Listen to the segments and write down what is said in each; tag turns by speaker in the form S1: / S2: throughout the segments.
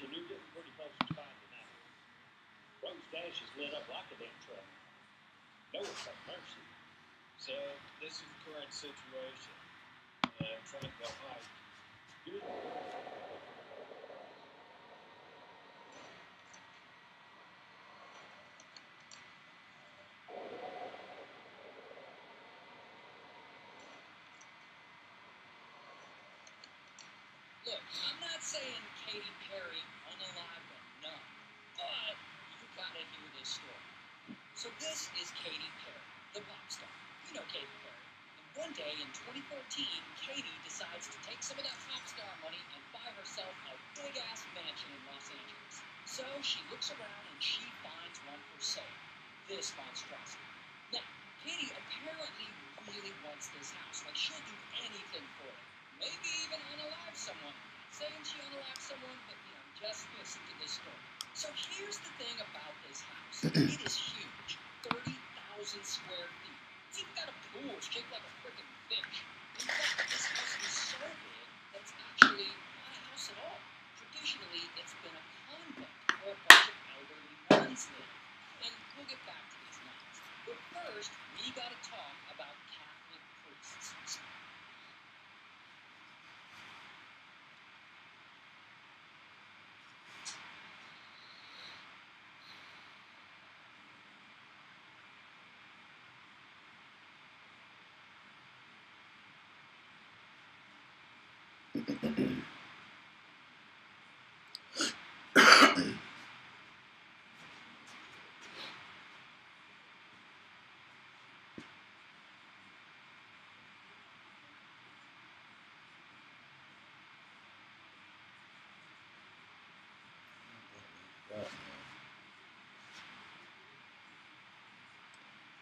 S1: Imagine you're getting pretty close to finding out. Rose Dash is lit up like a damn truck. No one's got mercy.
S2: So, this is the current situation. Trying to hide.
S1: Good.
S3: Look, I'm not saying Katy Perry unalive the nun, but you gotta hear this story. So this is Katy Perry, the pop star. You know Katy Perry. And one day in 2014, Katy decides to take some of that pop star money and buy herself a big-ass mansion in Los Angeles. So she looks around and she finds one for sale. This monstrosity. Now, Katy apparently really wants this house. Like, she'll do anything for it. Maybe even unalive someone. Not saying she unalive someone, but just listen to this story. So here's the thing about this house. It is huge. 30,000 square feet. It's even got a pool shaped like a freaking fish. In fact, this house is so big that it's actually not a house at all. Traditionally, it's been a convent where a bunch of elderly nuns live. And we'll get back to these nuns. But first, we gotta talk about Catholic priests.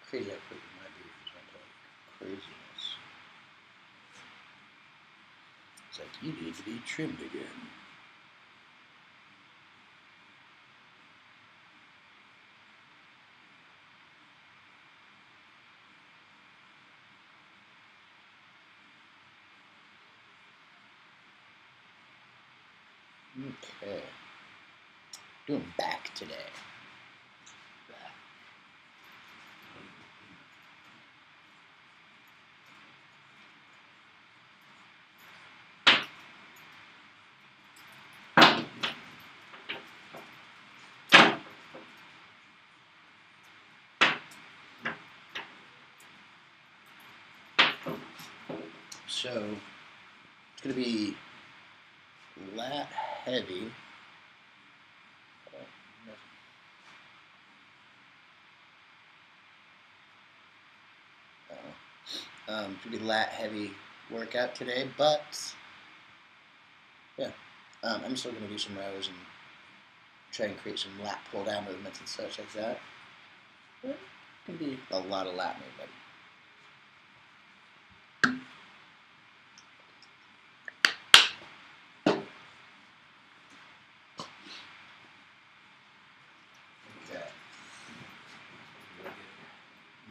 S4: Crazy how quick my beard is went like craziness. It's like, you need to be trimmed again. Okay. Doing back today. So, it's going to be lat heavy. It's going to be lat heavy workout today, but yeah, I'm still going to do some rows and try and create some lat pull down movements and such like that. It's going to be a lot of lat movement.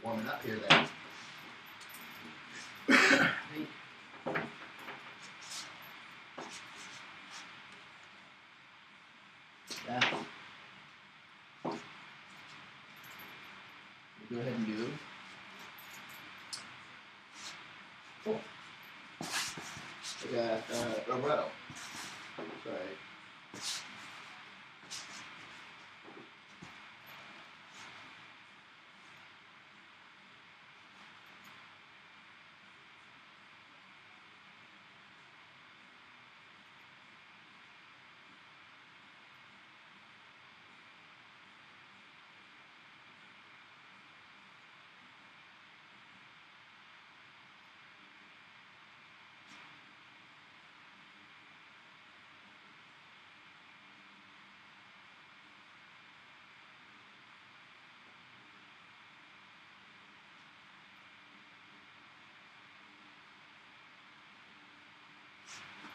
S4: Warming up here then. Yeah. Go ahead and do. Cool. I got a row. Sorry.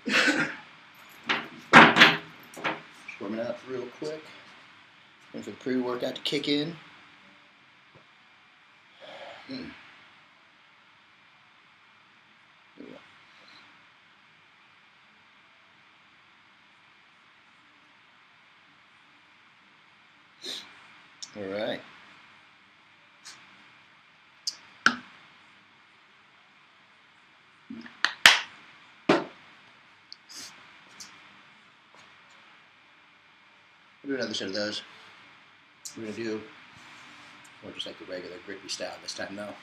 S4: Just warming up real quick. Waiting for the pre-workout to kick in. There we go. All right. We'll do another set of those. We're going to do more just like the regular grippy style this time, though.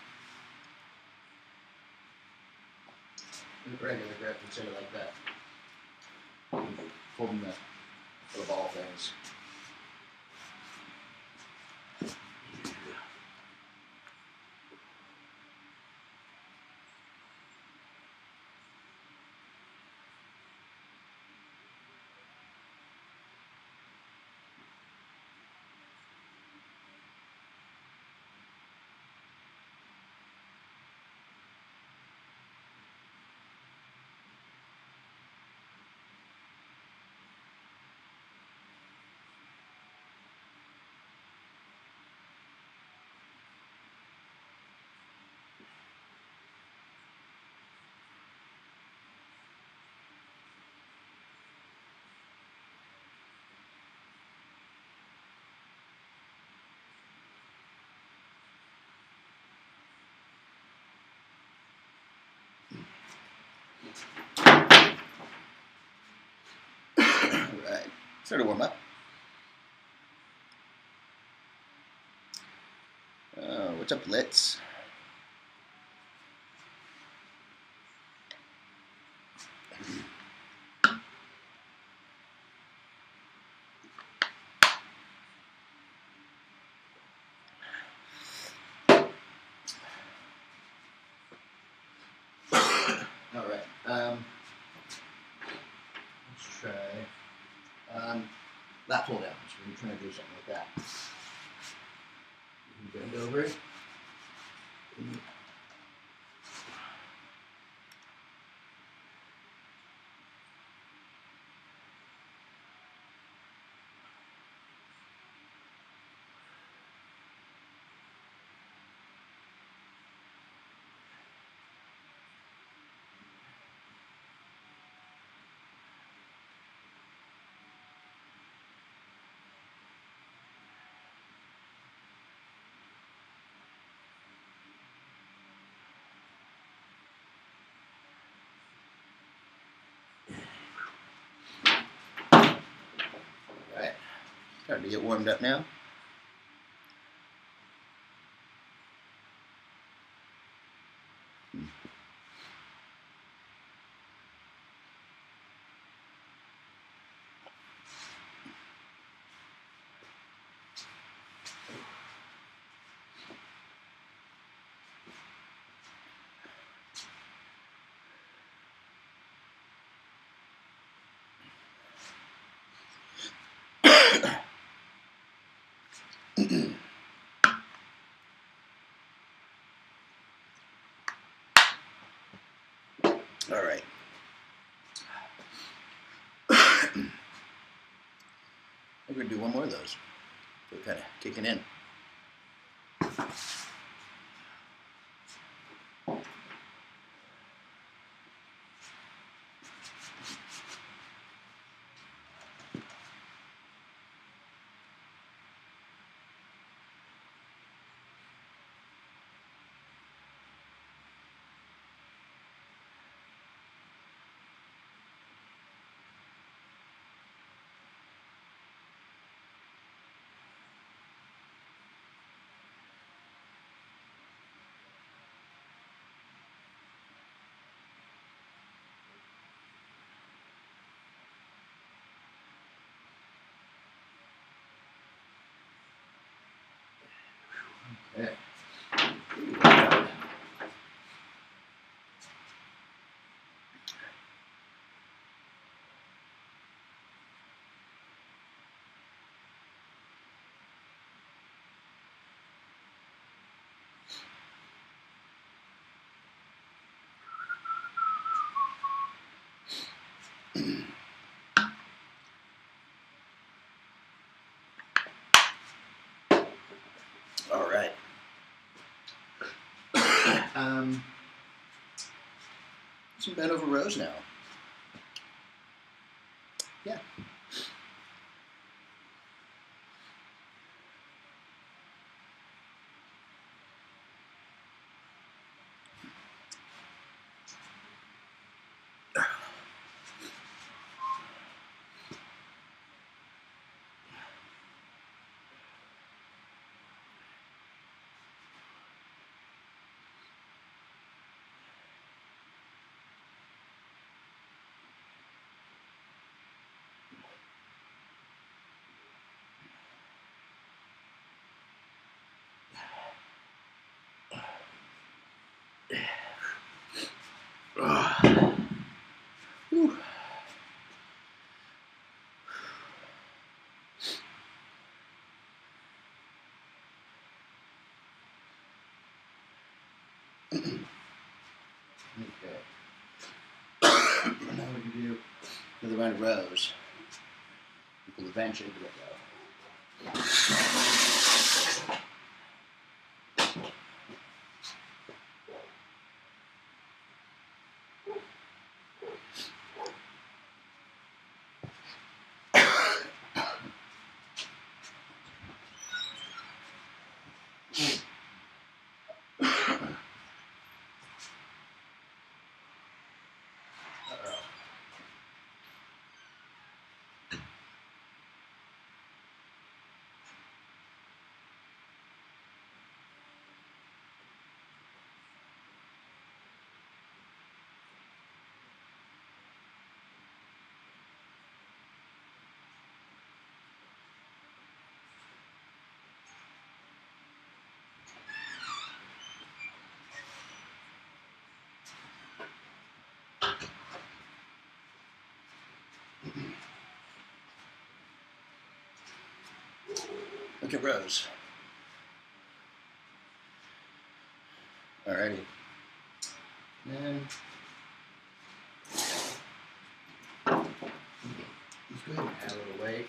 S4: The regular grip instead of like that. Holding the little ball things. Alright, start to warm up. What's up, Litz? Alright, let's try lat pull down. So we're trying to do something like that. You can bend over. Alright, starting to get warmed up now. All right. We're going to do one more of those. So we're kind of kicking in. Okay. All right. Some bent over rows now. Yeah. the amount of rows, you will eventually do it though. Look at rows. Alrighty. Then let's go ahead and add a little weight.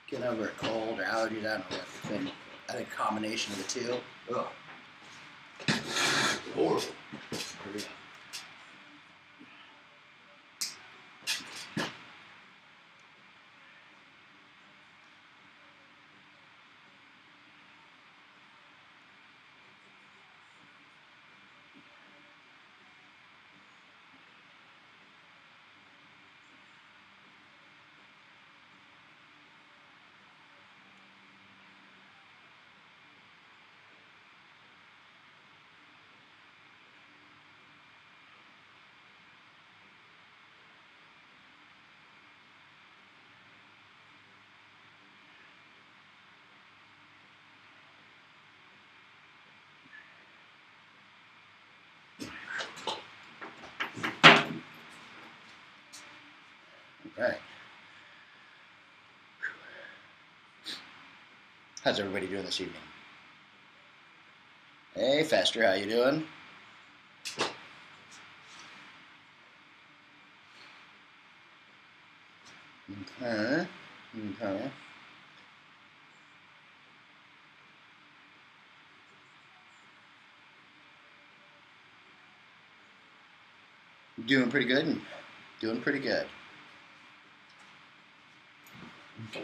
S4: Getting over a cold or allergies, I don't know what the thing. I think a combination of the two. Ugh. Horrible. Hurry up. Alright. How's everybody doing this evening? Hey, Fester, how you doing? Okay. Okay. Doing pretty good. Doing pretty good. Okay.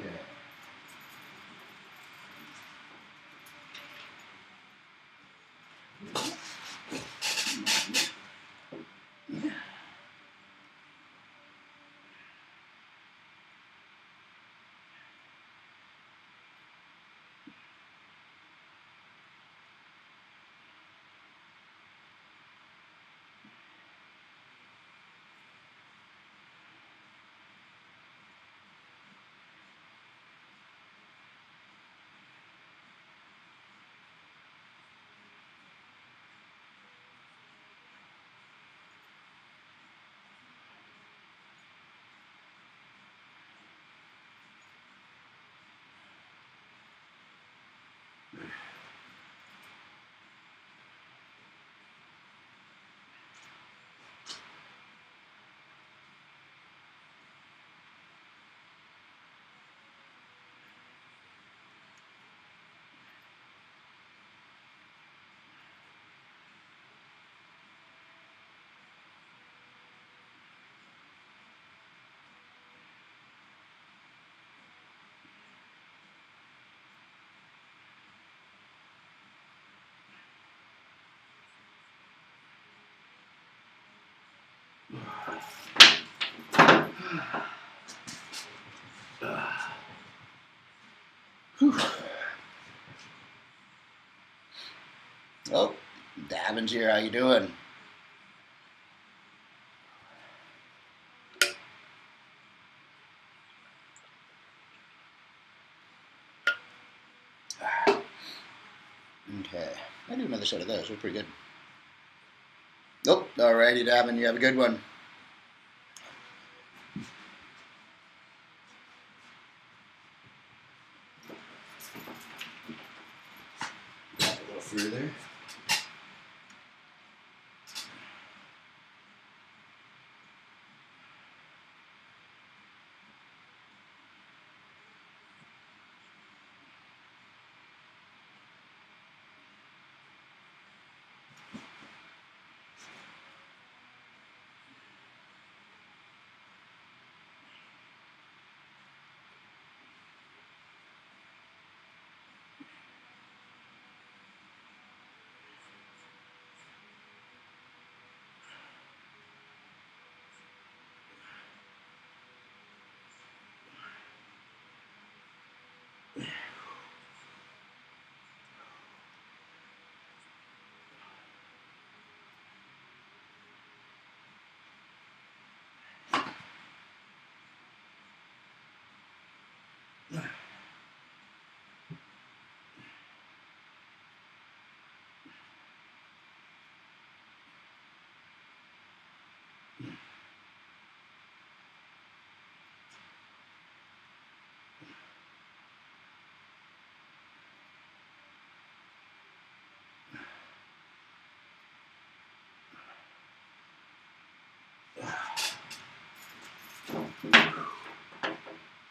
S4: Whew. Oh, Davin's here. How you doing? Okay, I do another set of those. They're pretty good. Oh, alrighty, Davin. You have a good one. further.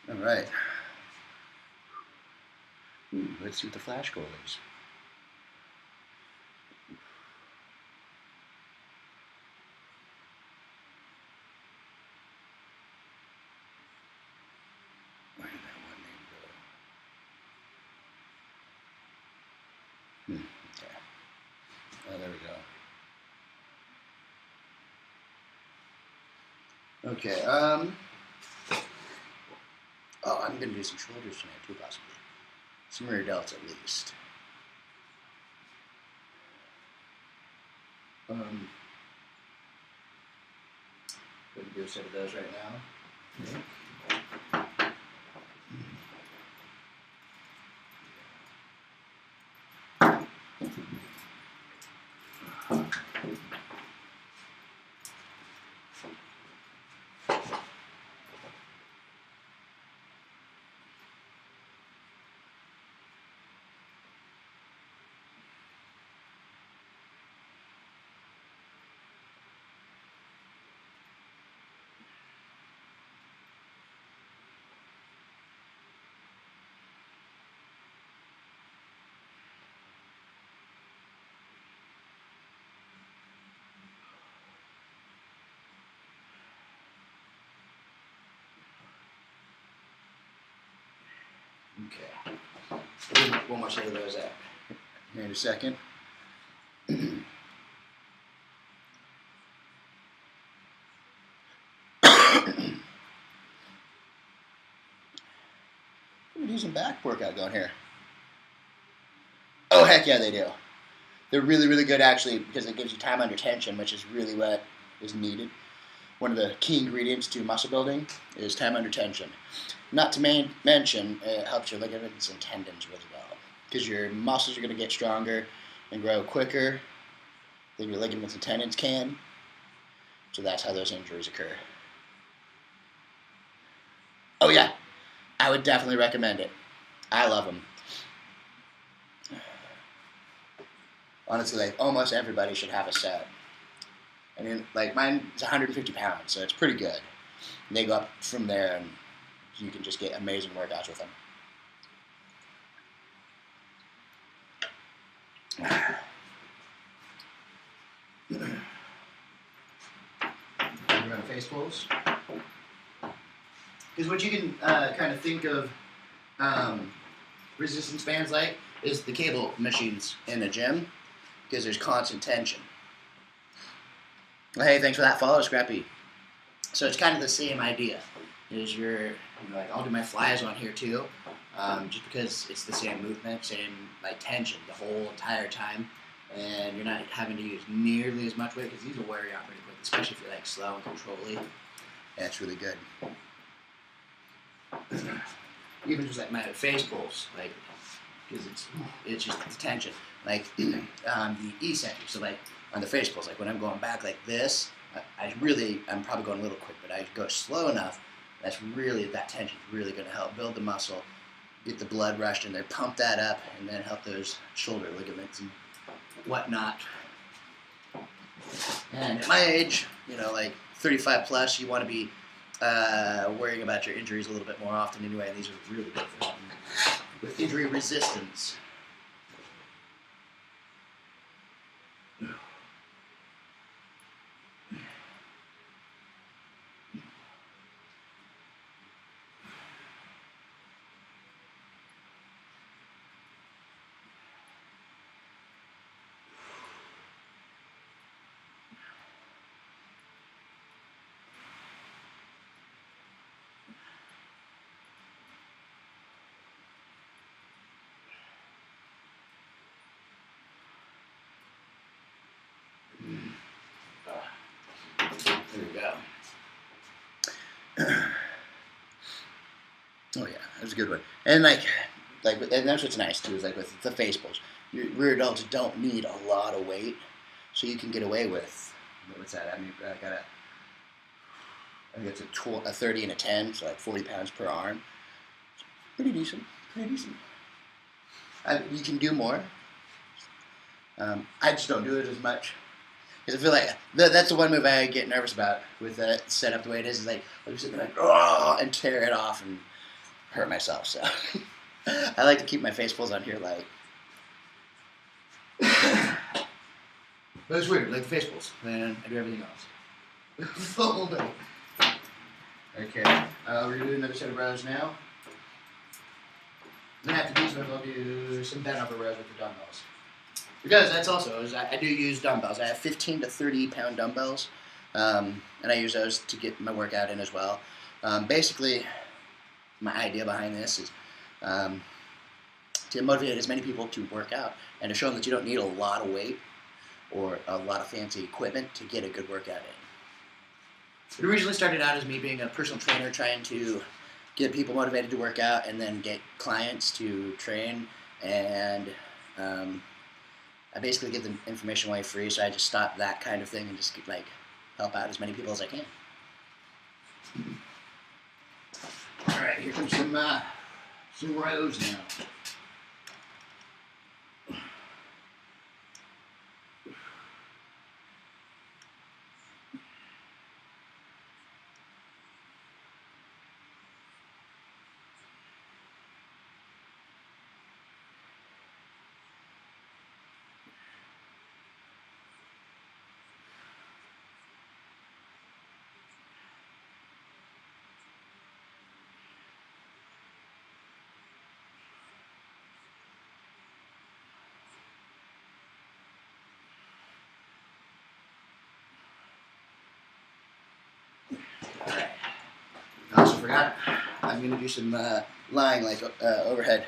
S4: All right. Let's see what the flash goal is. Where did that one name go? Okay. Oh, there we go. Okay. Oh, I'm gonna do some shoulders tonight too, possibly. Some rear delts at least. Gonna do a set of those right now. Okay. One more set of those out here in a second. We're using back workout going here. Oh, heck yeah, they do. They're really, really good, actually, because it gives you time under tension, which is really what is needed. One of the key ingredients to muscle building is time under tension. Not to mention, it helps your ligaments and tendons really well, because your muscles are going to get stronger and grow quicker than your ligaments and tendons can. So that's how those injuries occur. Oh yeah, I would definitely recommend it. I love them. Honestly, like almost everybody should have a set. I mean, like mine is 150 pounds, so it's pretty good. And they go up from there, and you can just get amazing workouts with them. We're on face pulls. Because what you can kind of think of resistance bands like is the cable machines in a gym, because there's constant tension. Hey, thanks for that follow, Scrappy. So it's kind of the same idea. Is like I'll do my flies on here too, just because it's the same movement, same like tension the whole entire time, and you're not having to use nearly as much weight because these will wear you out pretty quick, especially if you're like slow and controlly. Yeah, it's really good. Even just like my face pulls, like because it's just the tension, like the eccentric. So like on the face pulls, like when I'm going back like this, I'm probably going a little quick, but I go slow enough. That tension's really going to help build the muscle, get the blood rushed in there, pump that up, and then help those shoulder ligaments and whatnot. And at my age, you know, like 35 plus, you want to be worrying about your injuries a little bit more often anyway, and these are really good for helping with injury resistance. There we go. Oh yeah, that was a good one. And like, and that's what's nice too is like with the face pulls. Rear adults don't need a lot of weight, so you can get away with what's that? I mean, I think it's a 30 and a 10, so like 40 pounds per arm. Pretty decent. Pretty decent. You can do more. I just don't do it as much. Because I feel like that's the one move I get nervous about with that setup the way it is like, I'm sitting there like, oh, and tear it off and hurt myself. So I like to keep my face pulls on here like. But it's weird, like the face pulls. Then I do everything else. Full day. Okay, we're going to do another set of rows now. Then after these ones, I'll do some bent over rows with the dumbbells. Because that's also, I do use dumbbells. I have 15 to 30 pound dumbbells, and I use those to get my workout in as well. Basically, my idea behind this is to motivate as many people to work out and to show them that you don't need a lot of weight or a lot of fancy equipment to get a good workout in. It originally started out as me being a personal trainer trying to get people motivated to work out and then get clients to train, and I basically give them information away free, so I just stopped that kind of thing and just like help out as many people as I can. All right, here comes some rows now. Alright. I also forgot, I'm going to do some lying, like overhead.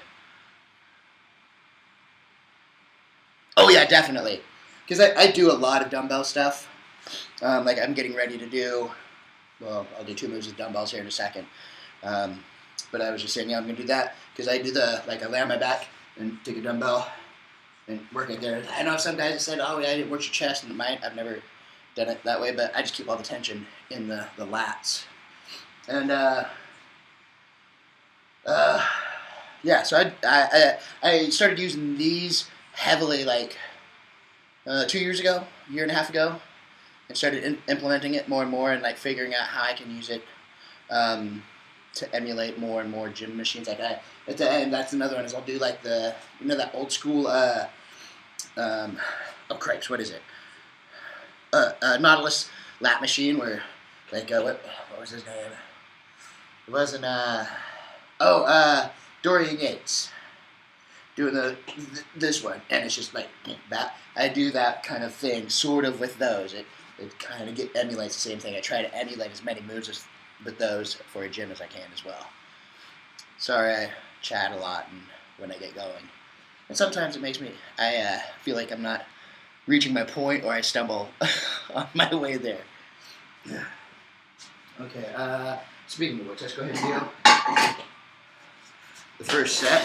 S4: Oh yeah, definitely. Because I do a lot of dumbbell stuff. Like I'm getting ready to do, well, I'll do 2 moves with dumbbells here in a second. But I was just saying, yeah, I'm going to do that. Because I do I lay on my back and take a dumbbell and work it there. I know some guys have said, oh yeah, I didn't work your chest, and I've never done it that way, but I just keep all the tension in the lats. And yeah, so I started using these heavily like 2 years ago, a year and a half ago, and started implementing it more and more, and like figuring out how I can use it to emulate more and more gym machines. Like at the end, that's another one is I'll do like that old school oh cripes, what is it? Nautilus lat machine where like what was his name? It wasn't Dorian Yates doing this one, and it's just like that. I do that kind of thing sort of with those. It kind of emulates the same thing. I try to emulate as many moves with those for a gym as I can as well. Sorry, I chat a lot when I get going, and sometimes it makes me I feel like I'm not reaching my point, or I stumble on my way there. Yeah. Okay, speaking of which, let's go ahead and do the first set.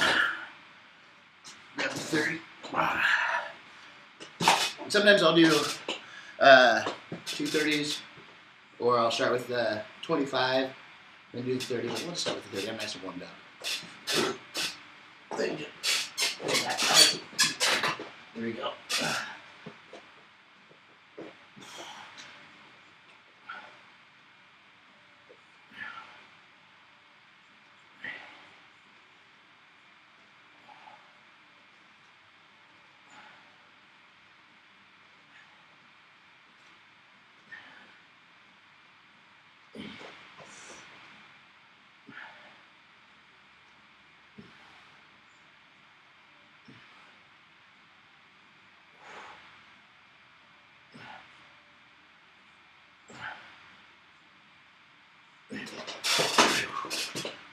S4: Grab the 30. Sometimes I'll do 2 30s, or I'll start with the 25, then do the 30. Let's start with the 30. I'm nice and warmed up. thing to there we go.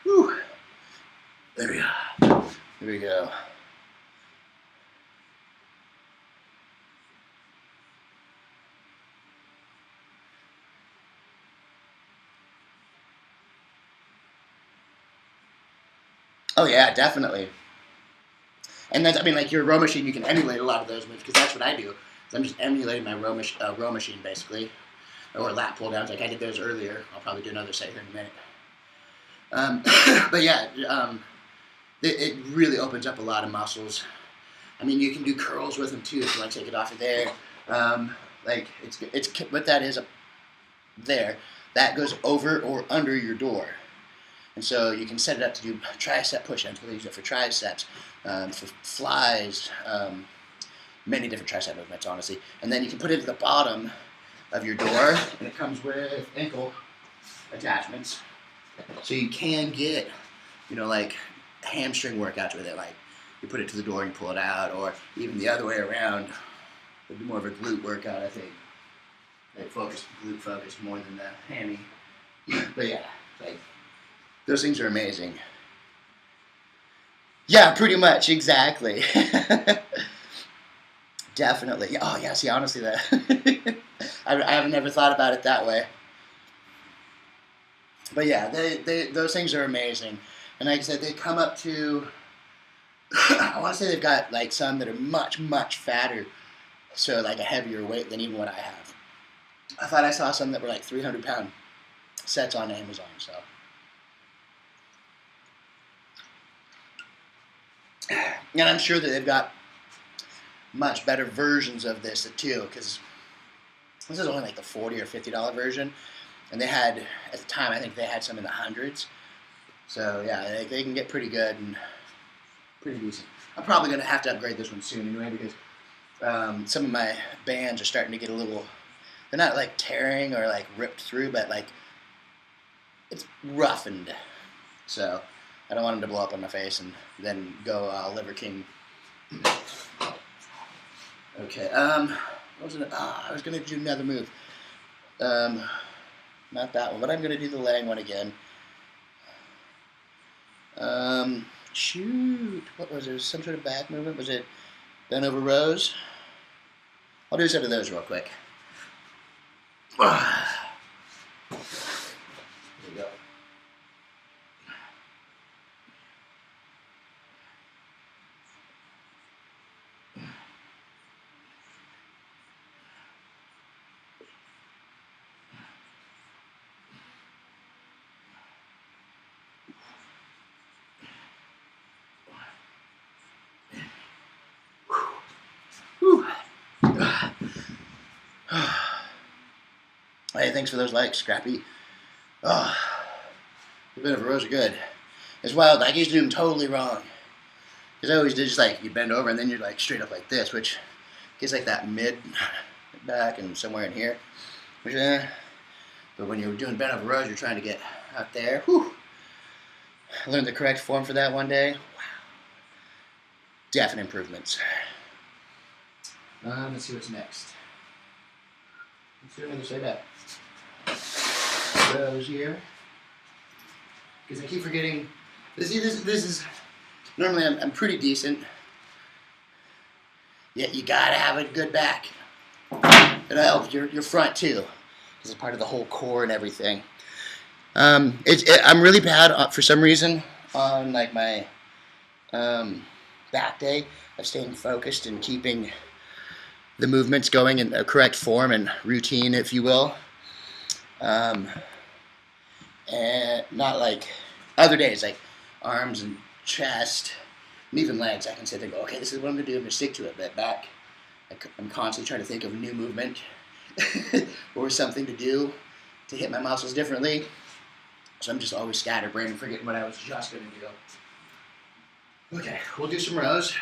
S4: Whew. There we go. There we go. Oh yeah, definitely. And that's, I mean, like your row machine, you can emulate a lot of those moves because that's what I do. So I'm just emulating my row machine basically, or lat pull downs. Like I did those earlier. I'll probably do another set here in a minute. But yeah, it really opens up a lot of muscles. I mean, you can do curls with them too if you want to take it off of there. Like it's what that is up there. That goes over or under your door. And so you can set it up to do tricep push-ups. We'll use it for triceps, for flies, many different tricep movements, honestly. And then you can put it at the bottom of your door, and it comes with ankle attachments. So you can get, like hamstring workouts with it. Like you put it to the door and pull it out, or even the other way around. It'd be more of a glute workout, I think. Like glute focused more than the hammy. But yeah, like those things are amazing. Yeah, pretty much, exactly. Definitely. Oh yeah, see, honestly, that I have never thought about it that way. But yeah, those things are amazing. And like I said, they come up to, I want to say they've got like some that are much, much fatter. So like a heavier weight than even what I have. I thought I saw some that were like 300-pound sets on Amazon, so. And I'm sure that they've got much better versions of this too, because this is only like the $40 or $50 version. And they had, at the time, I think they had some in the hundreds. So yeah, they can get pretty good and pretty decent. I'm probably going to have to upgrade this one soon anyway, because some of my bands are starting to get a little, they're not like tearing or like ripped through, but like it's roughened. So I don't want them to blow up on my face and then go Liver King. Okay, what was it? I was going to do another move. Not that one, but I'm going to do the laying one again. Shoot, what was it? Some sort of back movement? Was it bent over rows? I'll do a set of those real quick. There we go. Hey, thanks for those likes, Scrappy. Oh, the bent over rows are good. It's wild. I used to do them totally wrong. Because I always did just like, you bend over and then you're like straight up like this, which gets like that mid back and somewhere in here. Which, but when you're doing bent over rows, you're trying to get out there. Whew. I learned the correct form for that one day. Wow. Definite improvements. Let's see what's next. Let's do another side back. Those here. Because I keep forgetting. This is normally I'm pretty decent. Yet you gotta have a good back. It'll help your front too, because it's part of the whole core and everything. I'm really bad for some reason on like my back day of staying focused and keeping the movements going in a correct form and routine, if you will. And not like other days, like arms and chest, And even legs, I can sit there and go, okay, this is what I'm going to do. I'm going to stick to it. But back, I'm constantly trying to think of a new movement or something to do to hit my muscles differently. So I'm just always scatterbrained and forgetting what I was just going to do. Okay, we'll do some rows.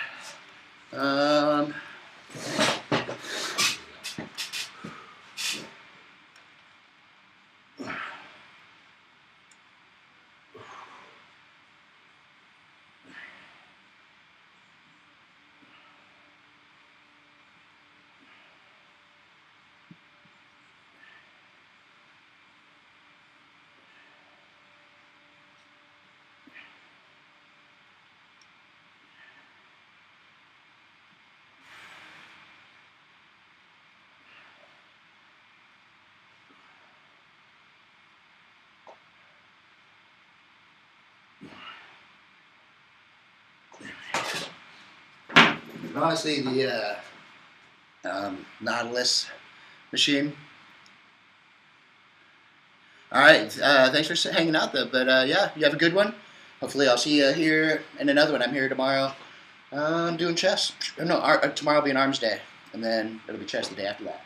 S4: Honestly, the Nautilus machine. All right, thanks for hanging out though. But yeah, you have a good one. Hopefully, I'll see you here in another one. I'm here tomorrow. I'm doing chest. No, tomorrow will be an arms day, and then it'll be chest the day after that.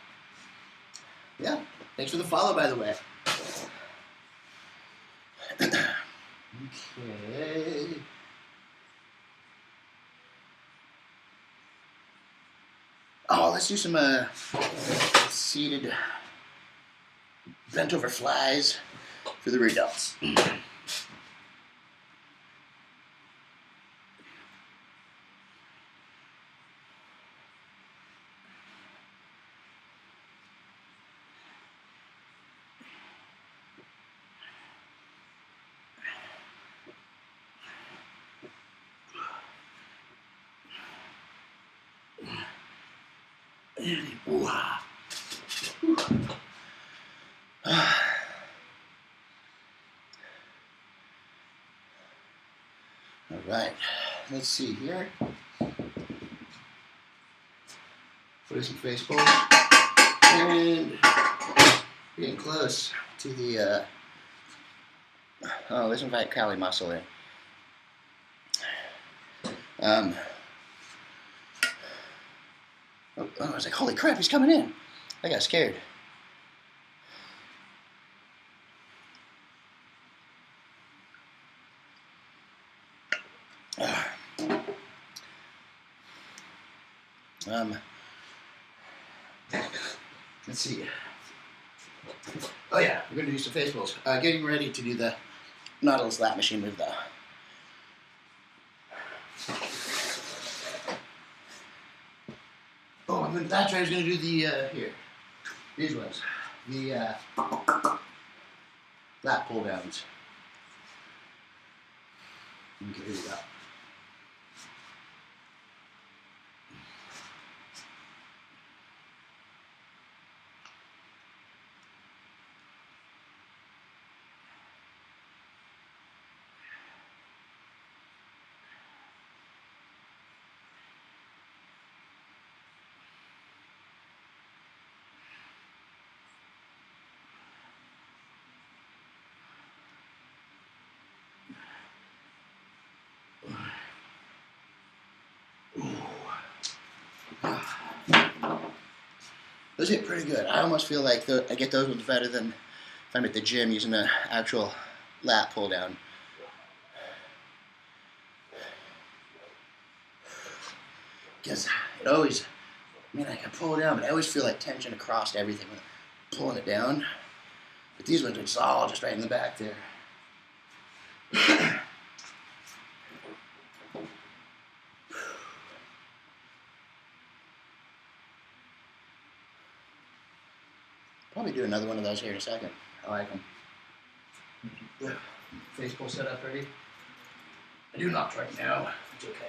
S4: Yeah, thanks for the follow, by the way. Okay. Oh, let's do some seated bent over flies for the adults. All right, let's see here. Put some face pulls and getting close to the. Oh, let's invite Cali muscle in. Oh, I was like, holy crap, he's coming in. I got scared. Let's see. Oh yeah, we're going to do some face pulls. Getting ready to do the Nautilus lat machine move though. Oh, that's right, I was going to do the, here. These ones. The lat pull downs. Okay, here we go. Those hit pretty good. I almost feel like I get those ones better than if I'm at the gym using an actual lat pull down. Because it always, I mean, I can pull it down, but I always feel like tension across everything when I'm pulling it down. But these ones, it's all just right in the back there. Probably do another one of those here in a second. I like them. The face pull set up ready. I do not right now. It's okay.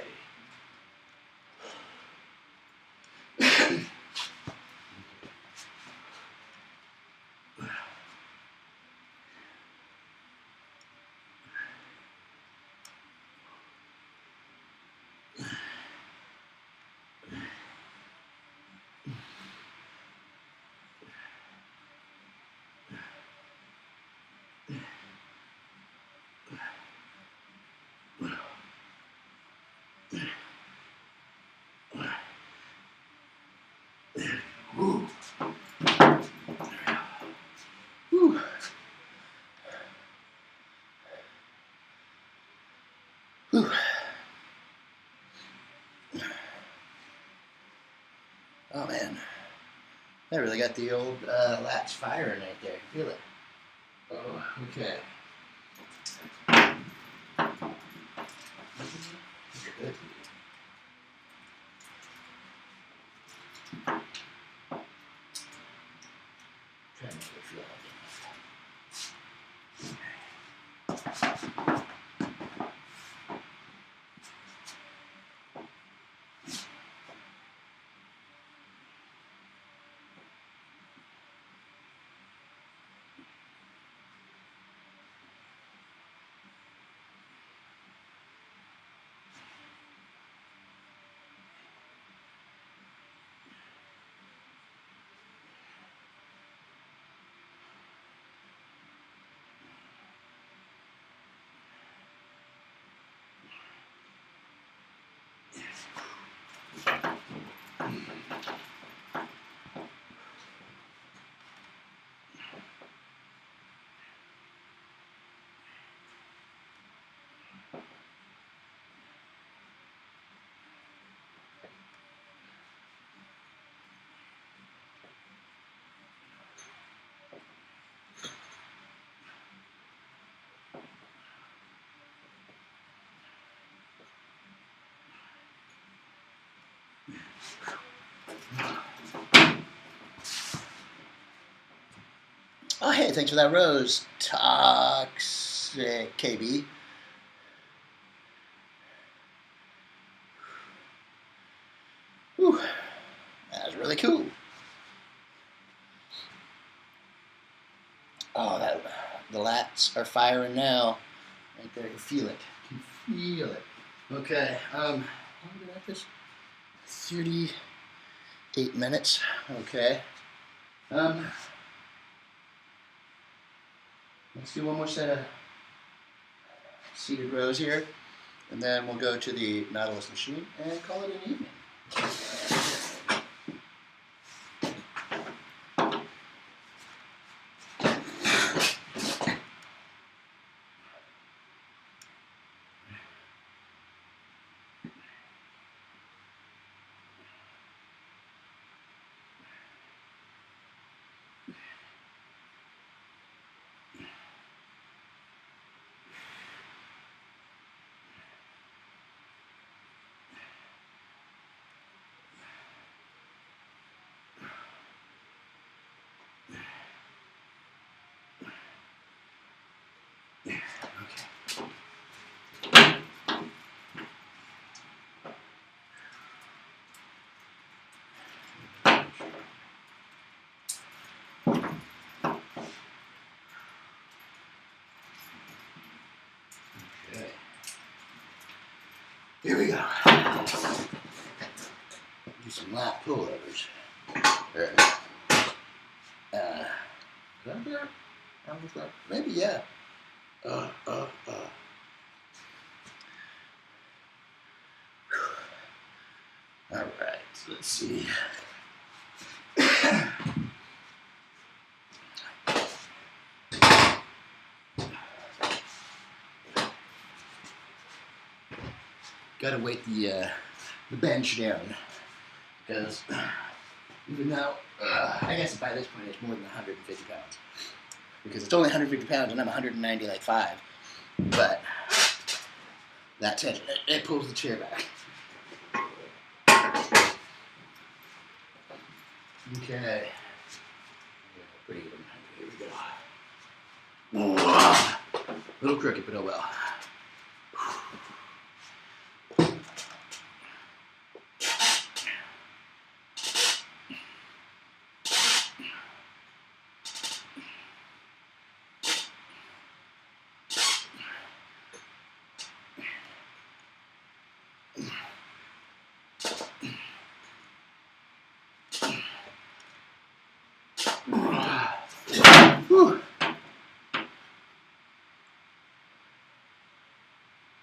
S4: I really got the old lats firing right there. Feel it. Oh, okay. Good. Try to make it feel like it. Oh, hey, thanks for that rose. Toxic KB. Whew. That was really cool. Oh, the lats are firing now. Right there, you feel it. You can feel it. Okay, how long did I have this? 38 minutes. Okay. Let's do one more set of seated rows here, and then we'll go to the Nautilus machine and call it an evening. Okay. Here we go. Do some lat pullovers. Right. Is that there? Maybe, yeah. All right, so let's see. Gotta weight the bench down because even though I guess by this point it's more than 150 pounds because it's only 150 pounds and I'm 190 like 5, but that's it. It pulls the chair back. Okay. Pretty even. Here we go. A little crooked, but oh well.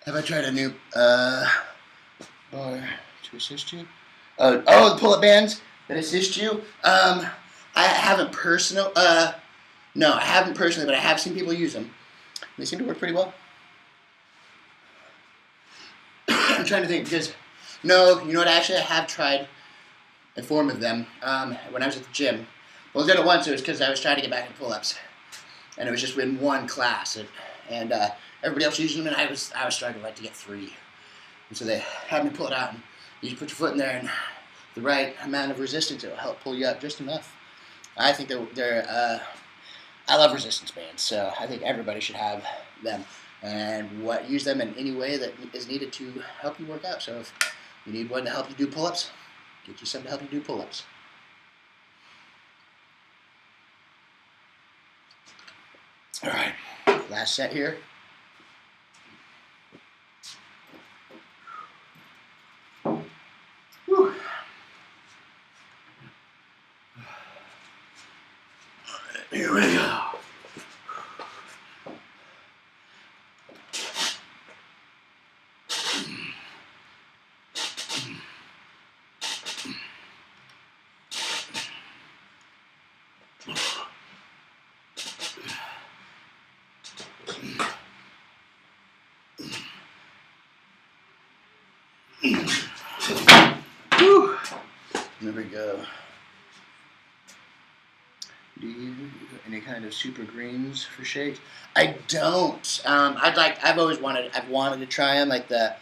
S4: Have I tried a new or to assist you? The pull-up bands that assist you. I haven't personally. No, I haven't personally, but I have seen people use them. They seem to work pretty well. I'm trying to think because no, you know what? Actually, I have tried a form of them when I was at the gym. Well, I did it once. It was because I was trying to get back in pull-ups, and it was just in one class, and everybody else was using them, and I was struggling like to get 3. And so they had me pull it out, and you just put your foot in there, and the right amount of resistance, it will help pull you up just enough. I think they're I love resistance bands, so I think everybody should have them, and use them in any way that is needed to help you work out. So if you need one to help you do pull-ups, get you some to help you do pull-ups. All right, last set here. Whew. Here we go. Whew. There we go. Do you do any kind of super greens for shakes? I don't. I've wanted to try them, like the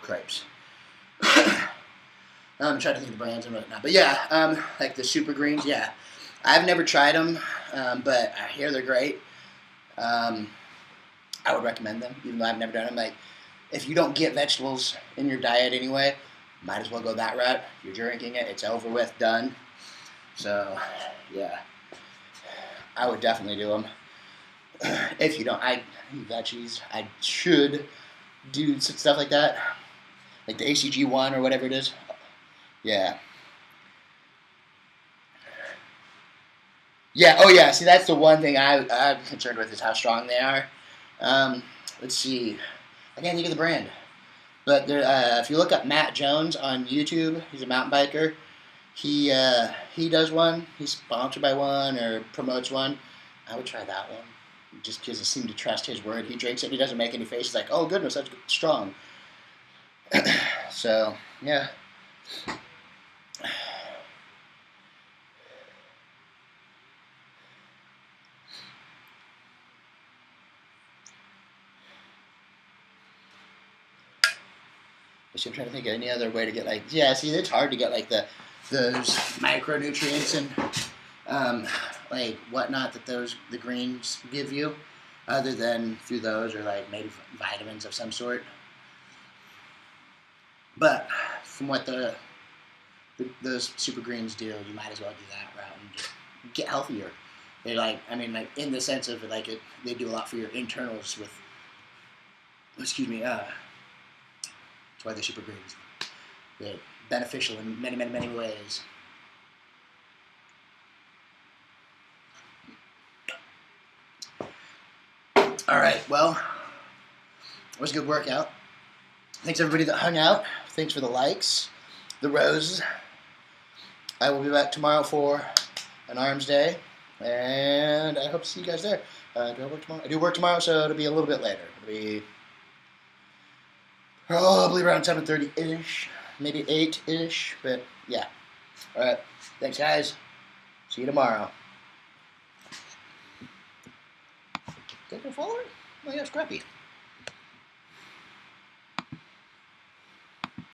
S4: crepes. I'm trying to think of the brands and whatnot, but yeah, like the super greens. Yeah, I've never tried them, but I hear they're great. I would recommend them, even though I've never done them. Like, if you don't get vegetables in your diet anyway, might as well go that route. You're drinking it; it's over with, done. So, yeah, I would definitely do them. If you don't, I eat veggies. I should do some stuff like that, like the ACG1 or whatever it is. Yeah. Yeah. Oh, yeah. See, that's the one thing I'm concerned with is how strong they are. Let's see. I can't think of the brand, but if you look up Matt Jones on YouTube, he's a mountain biker. He does one. He's sponsored by one or promotes one. I would try that one just because I seem to trust his word. He drinks it. He doesn't make any faces like, "Oh goodness, that's strong." So yeah. I'm trying to think of any other way to get see, it's hard to get those micronutrients and like whatnot that the greens give you, other than through those or like maybe vitamins of some sort. But from what those super greens do, you might as well do that route and just get healthier. They in the sense of they do a lot for your internals with. Excuse me. That's why they're super greens. They're beneficial in many, many, many ways. All right, well, it was a good workout. Thanks everybody that hung out. Thanks for the likes, the roses. I will be back tomorrow for an arms day, and I hope to see you guys there. Do I work tomorrow? I do work tomorrow, so it'll be a little bit later. It'll be probably around 7:30-ish, maybe 8-ish, but yeah. All right, thanks guys. See you tomorrow. Is that gonna follow her? Oh yeah, Scrappy.